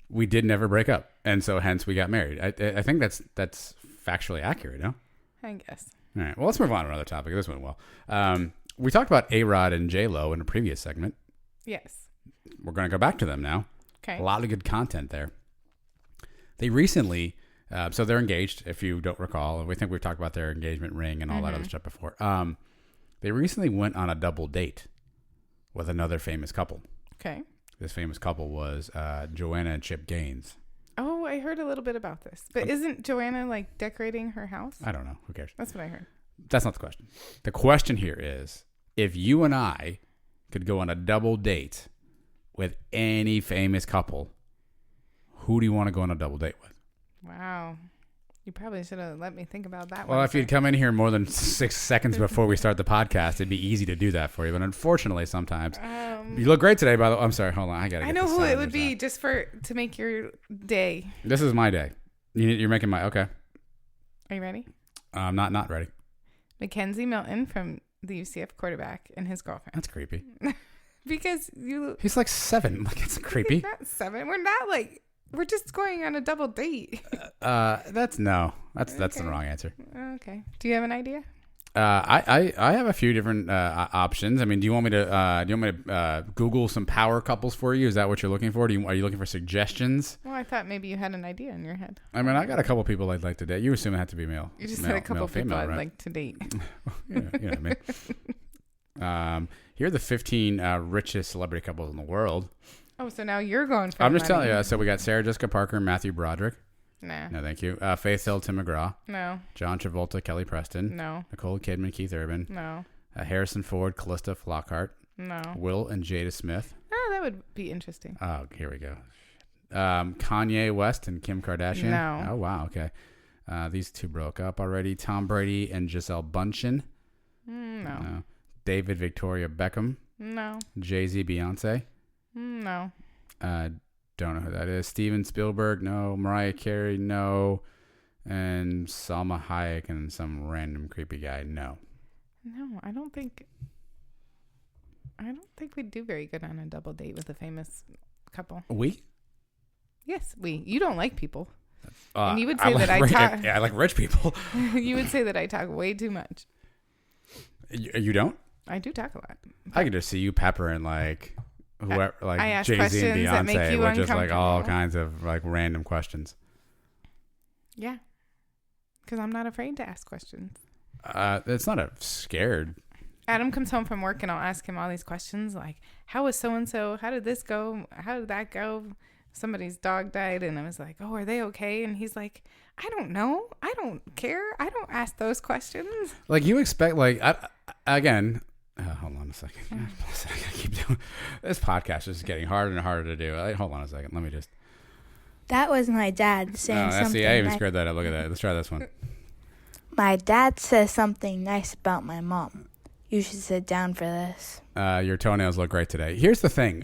never break up, and so hence we got married. I think that's factually accurate, no? I guess. All right. Well, let's move on to another topic. This went well. We talked about A-Rod and J-Lo in a previous segment. Yes. We're going to go back to them now. Okay. A lot of good content there. They recently, so they're engaged, if you don't recall. We think we've talked about their engagement ring and all that other stuff before. They recently went on a double date with another famous couple. Okay. This famous couple was Joanna and Chip Gaines. Oh, I heard a little bit about this. But isn't Joanna like decorating her house? I don't know. Who cares? That's what I heard. That's not the question. The question here is, if you and I could go on a double date with any famous couple, who do you want to go on a double date with? Wow. You probably should have let me think about that Well, one. if you'd come in here more than 6 seconds before we start the podcast, it'd be easy to do that for you. But unfortunately, sometimes you look great today. By the way, I'm sorry. Hold on, I know who it would be just to make your day. This is my day. You're making my okay. Are you ready? I'm not ready. Mackenzie Milton from the UCF quarterback and his girlfriend. That's creepy. Because He's like 7. Like, it's creepy. Not 7. We're not like We're just going on a double date. That's the Okay. wrong answer. Okay. Do you have an idea? I have a few different options. I mean, do you want me to Google some power couples for you? Is that what you're looking for? Are you looking for suggestions? Well, I thought maybe you had an idea in your head. I mean, I got a couple people I'd like to date. You assume it had to be male. You just male, said a couple male, people female, I'd right? like to date. You know what I mean. Here are the 15 richest celebrity couples in the world. Oh, so now you're going for I'm just money. telling you. So we got Sarah Jessica Parker, Matthew Broderick. Nah. No, thank you. Faith Hill, Tim McGraw. No. John Travolta, Kelly Preston. No. Nicole Kidman, Keith Urban. No. Harrison Ford, Callista Flockhart. No. Will and Jada Smith. Oh, that would be interesting. Oh, here we go. Kanye West and Kim Kardashian. No. Oh, wow. Okay. These two broke up already. Tom Brady and Giselle Bundchen. No. David Victoria Beckham. No. Jay-Z Beyonce. No. Don't know who that is. Steven Spielberg. No. Mariah Carey. No. And Salma Hayek and some random creepy guy. No. No, I don't think we'd do very good on a double date with a famous couple. We? Yes, you don't like people. And And you would say that I talk. Yeah, I like rich people. You would say that I talk way too much. You don't? I do talk a lot. I could just see you peppering like whoever, like I ask Jay-Z and questions that make Beyonce, you with just like all uncomfortable. kinds of like random questions. Yeah, because I'm not afraid to ask questions. It's not a scared. Adam comes home from work and I'll ask him all these questions like, how was so-and-so? How did this go? How did that go? Somebody's dog died. And I was like, oh, are they okay? And he's like, I don't know. I don't care. I don't ask those questions. Like you expect, like again. Hold on a second. I keep doing this podcast is getting harder and harder to do. Hold on a second. Let me just. That was my dad saying something. See, I even nice. screwed that up. Look at that. Let's try this one. My dad says something nice about my mom. You should sit down for this. Your toenails look great today. Here's the thing.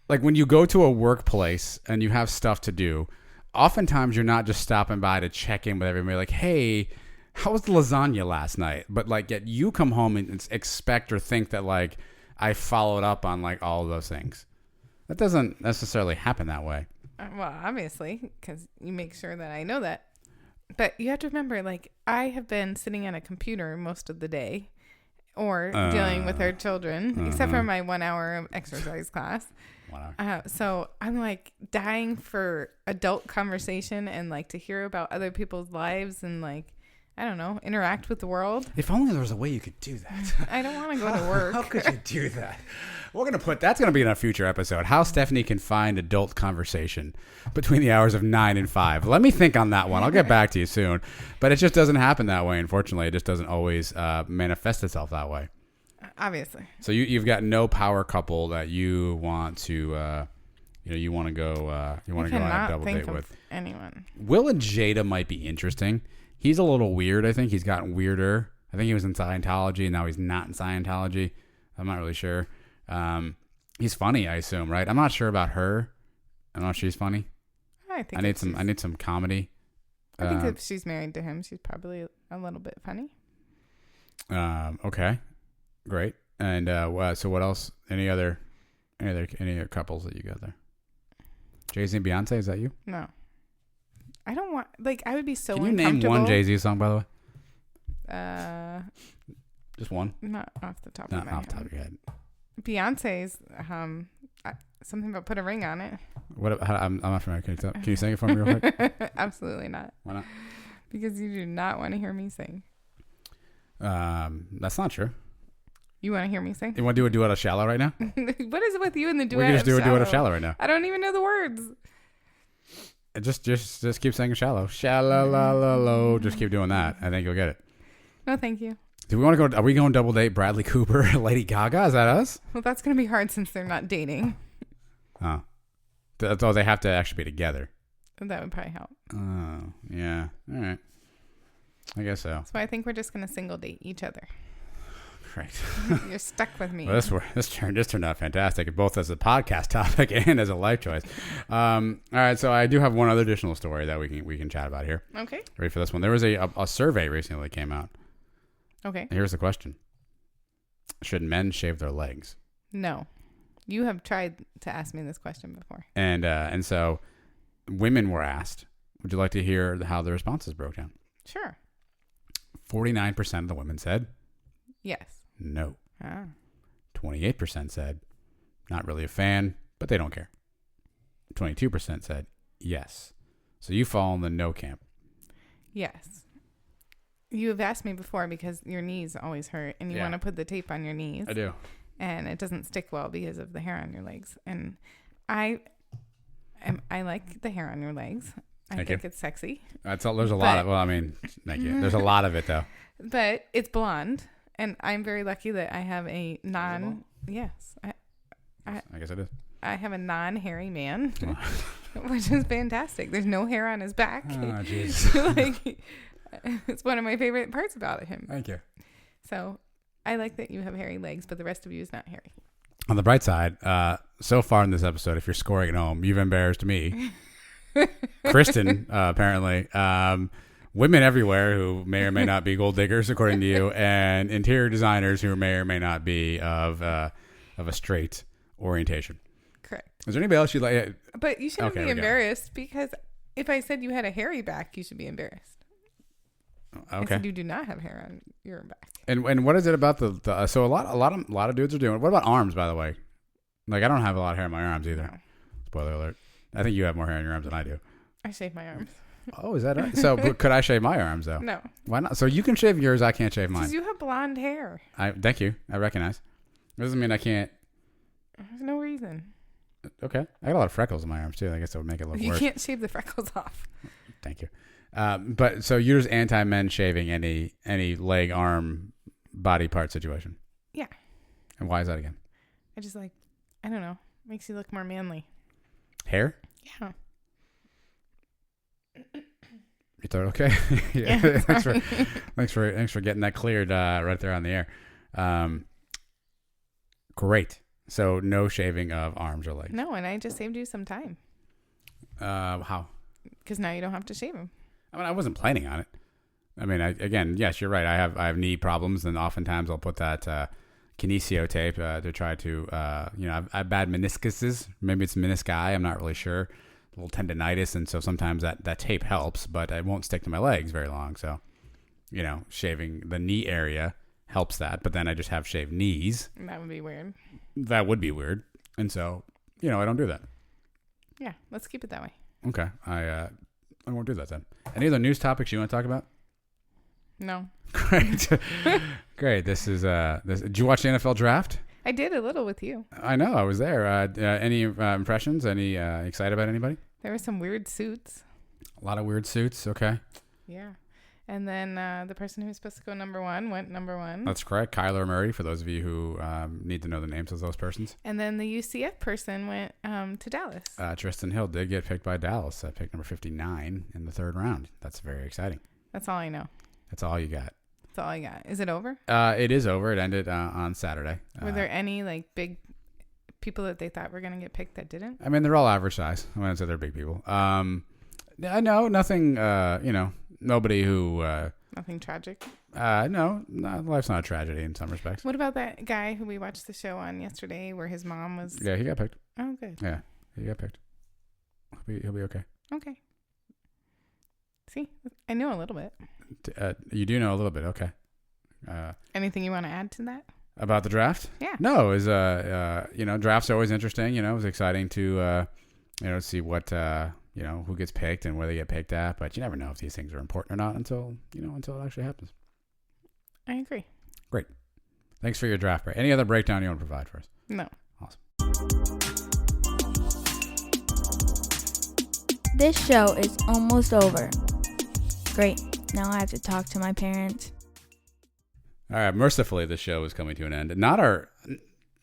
Like when you go to a workplace and you have stuff to do, oftentimes you're not just stopping by to check in with everybody like, hey, how was the lasagna last night? But like yet you come home and expect or think that like I followed up on like all of those things. That doesn't necessarily happen that way. Well, obviously, because you make sure that I know that. But you have to remember, like, I have been sitting at a computer most of the day or dealing with our children, except for my 1 hour of exercise class. 1 hour. So I'm like dying for adult conversation and like to hear about other people's lives and like, I don't know, interact with the world. If only there was a way you could do that. I don't want to go to work. How could you do that? We're going to put, that's going to be in a future episode, how Stephanie can find adult conversation between the hours of 9 and 5. Let me think on that one. I'll get back to you soon. But it just doesn't happen that way, unfortunately. It just doesn't always manifest itself that way. Obviously. So you've got no power couple that you want to, you want to go on a double date with. Anyone. Will and Jada might be interesting. He's a little weird. I think he's gotten weirder. I think he was in Scientology and now he's not in Scientology. I'm not really sure. He's funny, I assume, right? I'm not sure about her. I don't know if she's funny. I need some comedy. I think if she's married to him, she's probably a little bit funny. Okay, great. And so what else? Any other couples that you got there? Jay-Z and Beyonce, is that you? No. I don't want, like, I would be so Can you uncomfortable. name one Jay-Z song, by the way? Just one? Not off the top Not of my off the top head. of your head. Beyonce's, something about put a ring on it. I'm not familiar. Can you sing it for me real quick? Absolutely not. Why not? Because you do not want to hear me sing. That's not true. You want to hear me sing? You want to do a duet of Shallow right now? What is it with you and the duet? We can just do a duet of Shallow? Shallow right now. I don't even know the words. Just keep singing Shallow. Shallow, la, la, low. Just keep doing that. I think you'll get it. No, thank you. Do we want to go? Are we going double date Bradley Cooper, Lady Gaga? Is that us? Well, that's going to be hard since they're not dating. Oh. So they have to actually be together. That would probably help. Oh, yeah. All right. I guess so. So I think we're just going to single date each other. Great. You're stuck with me. Well, this turned out fantastic, both as a podcast topic and as a life choice. All right, so I do have one other additional story that we can chat about here. Okay. Ready for this one? There was a survey recently that came out. Okay. Here's the question: should men shave their legs? No. You have tried to ask me this question before. And so women were asked, would you like to hear how the responses broke down? Sure. 49% of the women said Yes. no. Ah. 28% said not really a fan, but they don't care. 22% said yes. So you fall in the no camp. Yes. You have asked me before because your knees always hurt and you Yeah. want to put the tape on your knees. I do. And it doesn't stick well because of the hair on your legs. And I like the hair on your legs. I Thank think you. it's sexy. There's a lot of, well, I mean, thank you. There's a lot of it though. But it's blonde. And I'm very lucky that I have a yes. I guess it is. I have a non-hairy man, which is fantastic. There's no hair on his back. Oh, jeez. Like, it's one of my favorite parts about him. Thank you. So I like that you have hairy legs, but the rest of you is not hairy. On the bright side, so far in this episode, if you're scoring at home, you've embarrassed me. Kristen, apparently. Women everywhere who may or may not be gold diggers, according to you, and interior designers who may or may not be of a straight orientation. Correct. Is there anybody else you'd like? But you shouldn't Okay, be we go. embarrassed because if I said you had a hairy back, you should be embarrassed. I Okay. said you do not have hair on your back. And what is it about the so a lot of dudes are doing? What about arms, by the way? Like I don't have a lot of hair on my arms either. No. Spoiler alert. I think you have more hair on your arms than I do. I shave my arms. Oh, is that right? So but could I shave my arms though? No. Why not? So you can shave yours, I can't shave mine. Because you have blonde hair. Thank you. I recognize. Doesn't mean I can't. There's no reason. Okay. I got a lot of freckles in my arms too. I guess that would make it look You worse. can't shave the freckles off. Thank you. But so you're just anti-men shaving any leg, arm, body part situation. Yeah. And why is that again? I just like, I don't know. Makes you look more manly. Hair? Yeah. You thought okay? Yeah, thanks for getting that cleared right there on the air. Great. So no shaving of arms or legs. No, and I just saved you some time. How? Because now you don't have to shave them. I mean, I wasn't planning on it. I mean, again, yes, you're right. I have knee problems, and oftentimes I'll put that kinesio tape to try to, I have bad meniscuses. Maybe it's menisci. I'm not really sure. A little tendonitis, and so sometimes that tape helps, but it won't stick to my legs very long. So, shaving the knee area helps that. But then I just have shaved knees. That would be weird. That would be weird, and so I don't do that. Yeah, let's keep it that way. Okay, I won't do that then. Any other news topics you want to talk about? No. Great. Great. This is did you watch the NFL draft? I did a little with you. I know. I was there. Any impressions? Any excited about anybody? There were some weird suits. A lot of weird suits. Okay. Yeah. And then the person who was supposed to go number one went number one. That's correct. Kyler Murray, for those of you who need to know the names of those persons. And then the UCF person went to Dallas. Tristan Hill did get picked by Dallas, pick number 59 in the third round. That's very exciting. That's all I know. That's all you got. That's all I got. Is it over? It is over. It ended on Saturday. Were there any big people that they thought were going to get picked that didn't? I mean, they're all average size. I wouldn't say they're big people. No, nothing, nobody who... Nothing tragic? No, life's not a tragedy in some respects. What about that guy who we watched the show on yesterday where his mom was... Yeah, he got picked. Oh, good. Yeah, he got picked. He'll be okay. Okay. See, I know a little bit. You do know a little bit. Okay. Anything you want to add to that? About the draft? Yeah. No, it was, drafts are always interesting. It was exciting to, see what, who gets picked and where they get picked at. But you never know if these things are important or not until it actually happens. I agree. Great. Thanks for your draft break. Any other breakdown you want to provide for us? No. Awesome. This show is almost over. Great. Now I have to talk to my parents. All right. Mercifully, the show is coming to an end. Not our,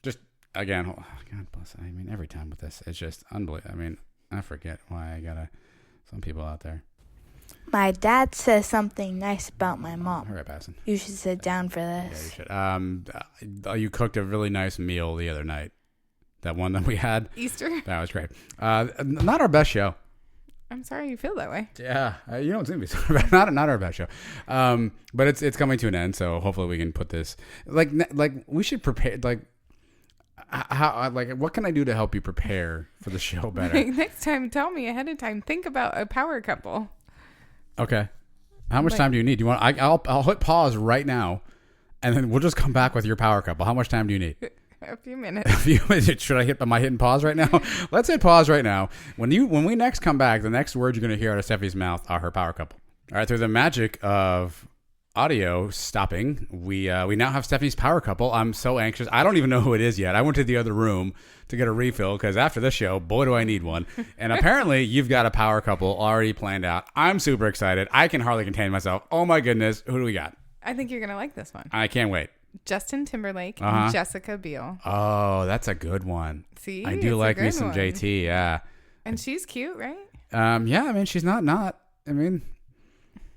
just again, God bless. I mean, every time with this, it's just unbelievable. I mean, I forget why I gotta, some people out there. My dad says something nice about my mom. All right, Basson. You should sit down for Yeah, this. you should. You cooked a really nice meal the other night. That one that we had. Easter? That was great. Not our best show. I'm sorry you feel that way. Yeah, you don't seem to be sorry about it. Not our best show. But it's coming to an end, so hopefully we can put this like we should prepare. Like what can I do to help you prepare for the show better? Like, next time, tell me ahead of time. Think about a power couple. Okay. How much time do you need? Do you want? I'll hit pause right now, and then we'll just come back with your power couple. How much time do you need? A few minutes. Should I hit? Am I hitting pause right now? Let's hit pause right now. When we next come back, the next words you're going to hear out of Steffi's mouth are her power couple. All right. Through the magic of audio stopping, we now have Stephanie's power couple. I'm so anxious. I don't even know who it is yet. I went to the other room to get a refill because after this show, boy, do I need one. And apparently, you've got a power couple already planned out. I'm super excited. I can hardly contain myself. Oh my goodness, who do we got? I think you're going to like this one. I can't wait. Justin Timberlake and Jessica Biel. Oh, that's a good one. See, I do like me some one. JT. Yeah, and she's cute, right? Yeah. I mean, she's not. I mean,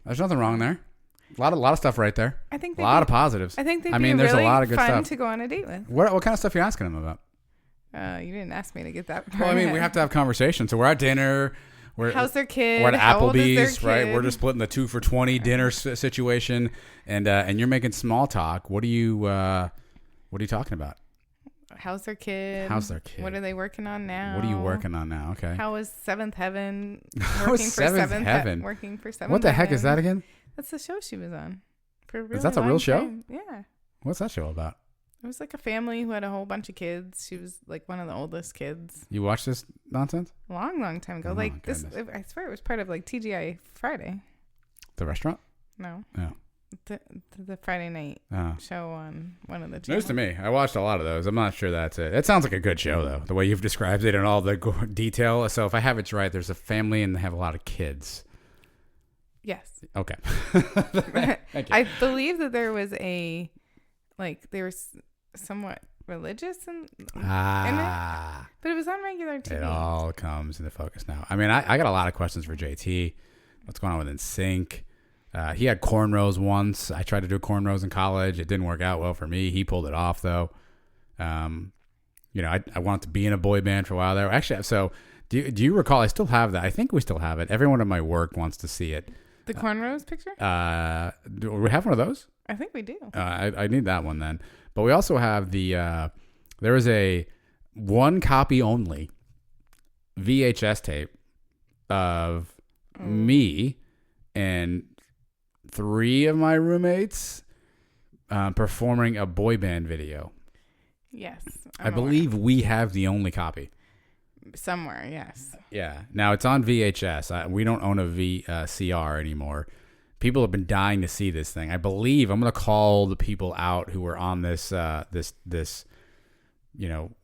there's nothing wrong there. A lot of stuff right there. I think a lot of positives. I think they'd mean, be there's really a lot of good fun stuff to go on a date with. What kind of stuff are you asking him about? You didn't ask me to get that. Well, I mean, we have to have conversations. So we're at dinner. How's their kid? We're at How old is their Applebee's, right? kid? We're just splitting the 2 for $20 dinner situation, and you're making small talk. What are you talking about? How's their kid? How's their kid? What are they working on now? What are you working on now? Okay. How was Seventh Heaven? How is Seventh Heaven? Working for Seventh. What the heck is that again? That's the show she was on. For a really Is that a long real show? time. Yeah. What's that show about? It was like a family who had a whole bunch of kids. She was like one of the oldest kids. You watch this nonsense? Long time ago. Oh, like this, goodness. I swear it was part of like TGI Friday. The restaurant? No. No. The Friday night show on one of the News channels. to me. I watched a lot of those. I'm not sure that's it. It sounds like a good show, though, the way you've described it and all the detail. So if I have it right, there's a family and they have a lot of kids. Yes. Okay. Thank you. I believe that there was they were somewhat religious in it, but it was on regular TV. It all comes into focus now. I mean, I got a lot of questions for JT. What's going on with NSYNC? He had cornrows once. I tried to do cornrows in college. It didn't work out well for me. He pulled it off, though. I wanted to be in a boy band for a while there. Actually, so do you recall? I still have that. I think we still have it. Everyone at my work wants to see it. The cornrows picture? Do we have one of those? I think we do. I need that one then. But we also have there is a one copy only VHS tape of me and 3 of my roommates performing a boy band video. Yes. I believe we have the only copy. Somewhere, yes. Yeah. Now it's on VHS. We don't own a VCR anymore. People have been dying to see this thing. I believe I'm going to call the people out who were on this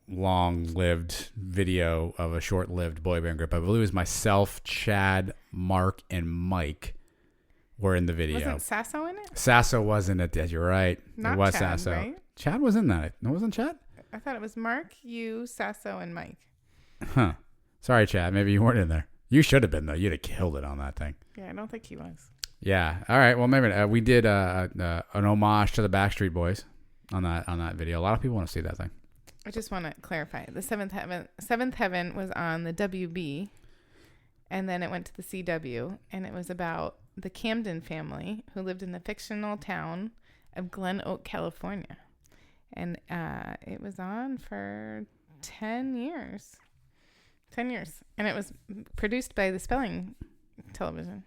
long-lived video of a short-lived boy band group. I believe it was myself, Chad, Mark, and Mike were in the video. Wasn't Sasso in it? Sasso was in it. You're right. Not it was Chad, Sasso. right? Chad was in that. No, wasn't Chad? I thought it was Mark, you, Sasso, and Mike. Huh. Sorry, Chad. Maybe you weren't in there. You should have been, though. You'd have killed it on that thing. Yeah, I don't think he was. Yeah. All right. Well, maybe we did an homage to the Backstreet Boys on that video. A lot of people want to see that thing. I just want to clarify. The Seventh Heaven was on the WB, and then it went to the CW, and it was about the Camden family who lived in the fictional town of Glen Oak, California. And it was on for 10 years. 10 years. And it was produced by the Spelling Television.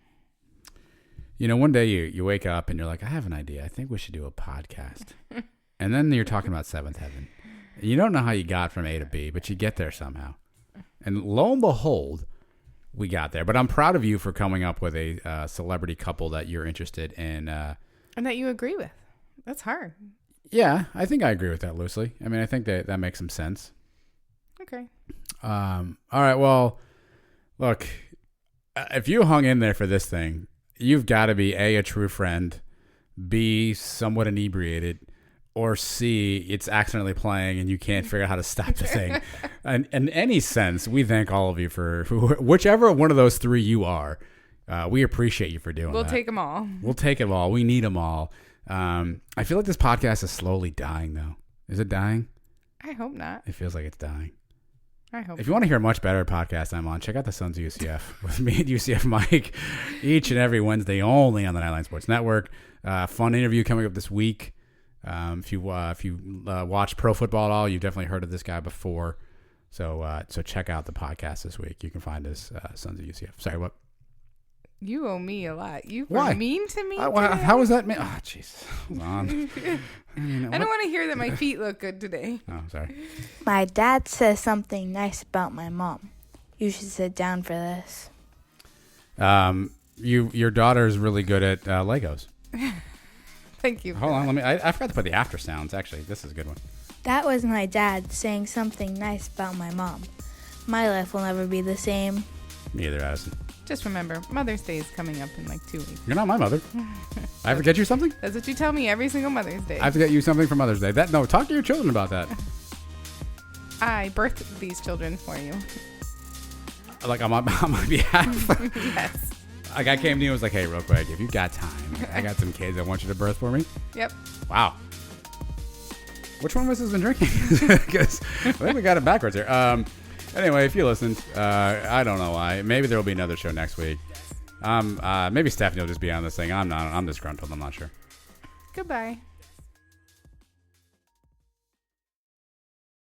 One day you wake up and you're like, I have an idea. I think we should do a podcast. And then you're talking about Seventh Heaven. You don't know how you got from A to B, but you get there somehow. And lo and behold, we got there. But I'm proud of you for coming up with a celebrity couple that you're interested in. And that you agree with. That's hard. Yeah, I think I agree with that loosely. I mean, I think that makes some sense. Okay. All right. Well, look, if you hung in there for this thing, you've got to be A, a true friend, B, somewhat inebriated, or C, it's accidentally playing and you can't figure out how to stop the thing. And in any sense, we thank all of you for whichever one of those 3 you are. We appreciate you for doing that. We'll take them all. We'll take them all. We need them all. I feel like this podcast is slowly dying, though. Is it dying? I hope not. It feels like it's dying. I hope. If you want to hear a much better podcast I'm on, check out the Sons of UCF with me and UCF Mike each and every Wednesday only on the Nightline Sports Network. Fun interview coming up this week. If you watch pro football at all, you've definitely heard of this guy before. So check out the podcast this week. You can find us, Sons of UCF. Sorry, what? You owe me a lot. You were Why? mean to me. How was that? Oh, jeez. Hold on. I don't want to hear that my feet look good today. Oh, sorry. My dad says something nice about my mom. You should sit down for this. Your daughter's really good at Legos. Thank you. Hold on, I forgot to put the after sounds. Actually, this is a good one. That was my dad saying something nice about my mom. My life will never be the same. Me either, Addison. Just remember, Mother's Day is coming up in like 2 weeks. You're not my mother. I have to get you something? That's what you tell me every single Mother's Day. I have to get you something for Mother's Day. No, talk to your children about that. I birthed these children for you. Like on my behalf. Yes. Like I came to you and was like, hey, real quick, if you got time, I got some kids I want you to birth for me. Yep. Wow. Which one of us has been drinking? Because I think we got it backwards here. Anyway, if you listened, I don't know why. Maybe there will be another show next week. Maybe Stephanie will just be on this thing. I'm disgruntled. I'm not sure. Goodbye.